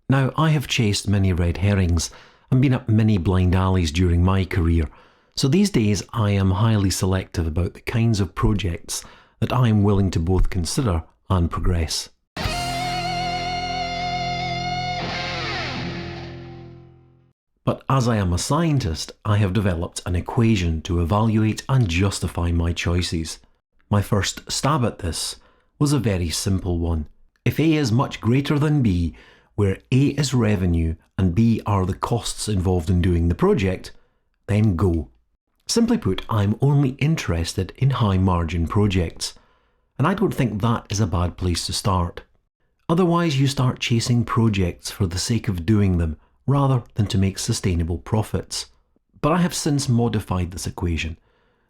Now, I have chased many red herrings and been up many blind alleys during my career, so these days I am highly selective about the kinds of projects that I am willing to both consider and progress. But as I am a scientist, I have developed an equation to evaluate and justify my choices. My first stab at this was a very simple one. If A is much greater than B, where A is revenue and B are the costs involved in doing the project, then go. Simply put, I'm only interested in high margin projects, and I don't think that is a bad place to start. Otherwise, you start chasing projects for the sake of doing them, rather than to make sustainable profits. But I have since modified this equation.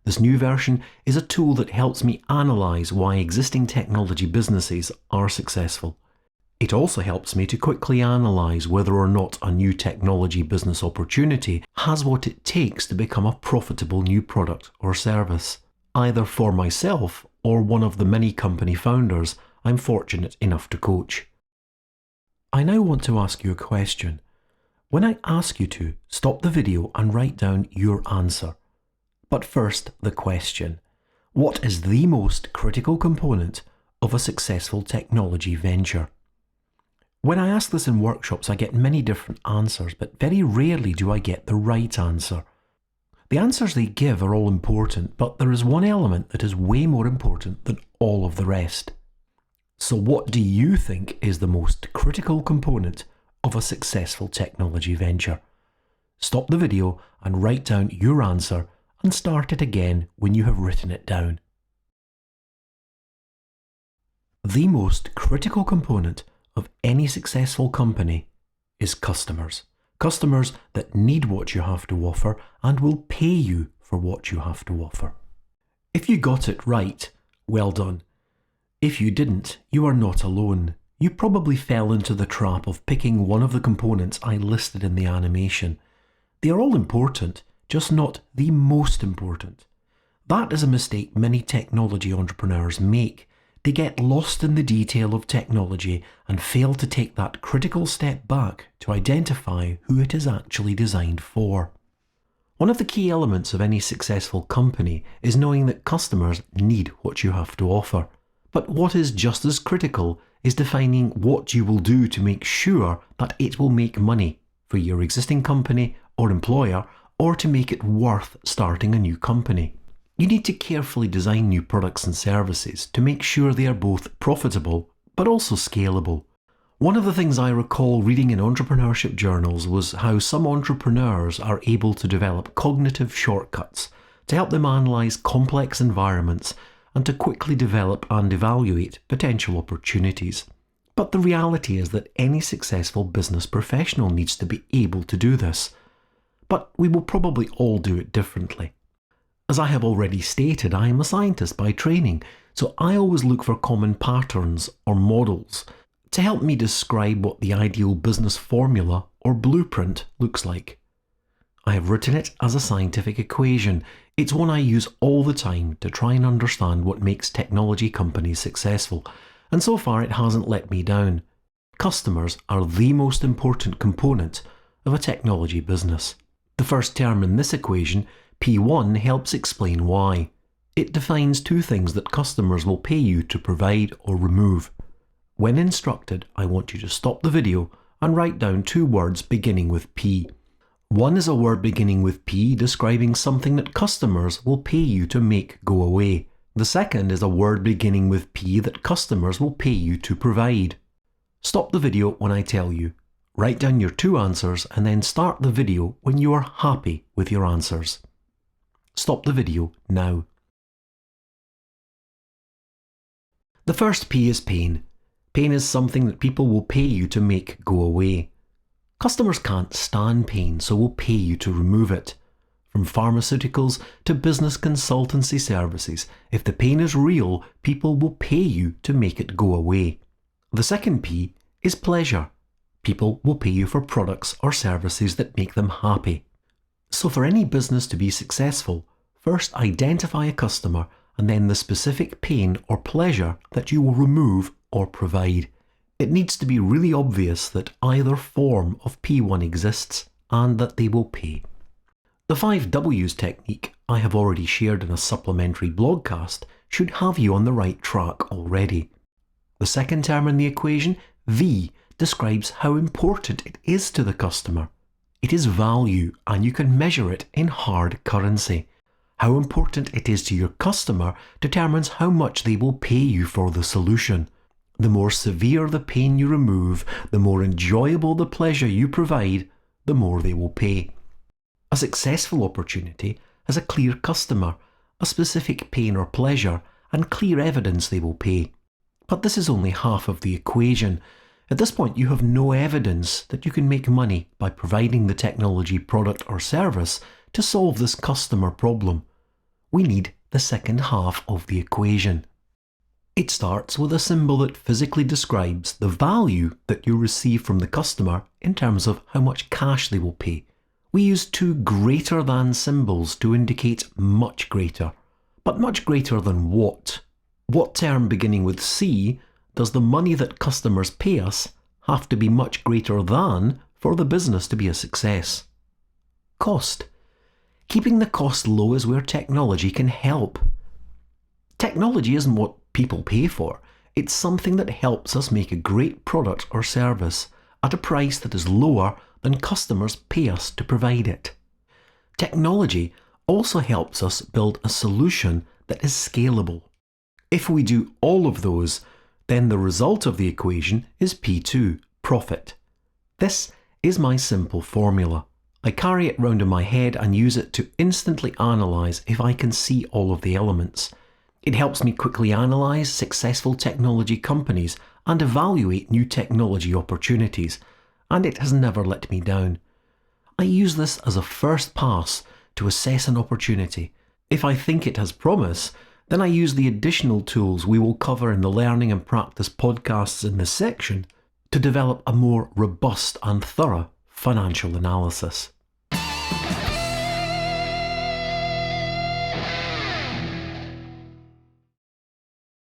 This new version is a tool that helps me analyse why existing technology businesses are successful. It also helps me to quickly analyse whether or not a new technology business opportunity has what it takes to become a profitable new product or service, either for myself or one of the many company founders I'm fortunate enough to coach. I now want to ask you a question. When I ask you to, stop the video and write down your answer. But first, the question. What is the most critical component of a successful technology venture? When I ask this in workshops, I get many different answers, but very rarely do I get the right answer. The answers they give are all important, but there is one element that is way more important than all of the rest. So what do you think is the most critical component of a successful technology venture? Stop the video and write down your answer and start it again when you have written it down. The most critical component of any successful company is customers. Customers that need what you have to offer and will pay you for what you have to offer. If you got it right, well done. If you didn't, you are not alone. You probably fell into the trap of picking one of the components I listed in the animation. They are all important, just not the most important. That is a mistake many technology entrepreneurs make. They get lost in the detail of technology and fail to take that critical step back to identify who it is actually designed for. One of the key elements of any successful company is knowing that customers need what you have to offer. But what is just as critical is defining what you will do to make sure that it will make money for your existing company or employer, or to make it worth starting a new company. You need to carefully design new products and services to make sure they are both profitable but also scalable. One of the things I recall reading in entrepreneurship journals was how some entrepreneurs are able to develop cognitive shortcuts to help them analyse complex environments and to quickly develop and evaluate potential opportunities. But the reality is that any successful business professional needs to be able to do this. But we will probably all do it differently. As I have already stated, I am a scientist by training, so I always look for common patterns or models to help me describe what the ideal business formula or blueprint looks like. I have written it as a scientific equation. It's one I use all the time to try and understand what makes technology companies successful, and so far it hasn't let me down. Customers are the most important component of a technology business. The first term in this equation, P1, helps explain why. It defines two things that customers will pay you to provide or remove. When instructed, I want you to stop the video and write down two words beginning with P. One is a word beginning with P describing something that customers will pay you to make go away. The second is a word beginning with P that customers will pay you to provide. Stop the video when I tell you. Write down your two answers and then start the video when you are happy with your answers. Stop the video now. The first P is pain. Pain is something that people will pay you to make go away. Customers can't stand pain, so will pay you to remove it. From pharmaceuticals to business consultancy services, if the pain is real, people will pay you to make it go away. The second P is pleasure. People will pay you for products or services that make them happy. So for any business to be successful, first identify a customer and then the specific pain or pleasure that you will remove or provide. It needs to be really obvious that either form of P1 exists and that they will pay. The 5 W's technique I have already shared in a supplementary blogcast should have you on the right track already. The second term in the equation, V, describes how important it is to the customer. It is value, and you can measure it in hard currency. How important it is to your customer determines how much they will pay you for the solution. The more severe the pain you remove, the more enjoyable the pleasure you provide, the more they will pay. A successful opportunity has a clear customer, a specific pain or pleasure, and clear evidence they will pay. But this is only half of the equation. At this point, you have no evidence that you can make money by providing the technology, product, or service to solve this customer problem. We need the second half of the equation. It starts with a symbol that physically describes the value that you receive from the customer in terms of how much cash they will pay. We use 2 greater than symbols to indicate much greater. But much greater than what? What term beginning with C does the money that customers pay us have to be much greater than for the business to be a success? Cost. Keeping the cost low is where technology can help. Technology isn't what people pay for. It's something that helps us make a great product or service at a price that is lower than customers pay us to provide it. Technology also helps us build a solution that is scalable. If we do all of those, then the result of the equation is P2, profit. This is my simple formula. I carry it round in my head and use it to instantly analyse if I can see all of the elements. It helps me quickly analyse successful technology companies and evaluate new technology opportunities, and it has never let me down. I use this as a first pass to assess an opportunity. If I think it has promise, then I use the additional tools we will cover in the Learning and Practice podcasts in this section to develop a more robust and thorough financial analysis.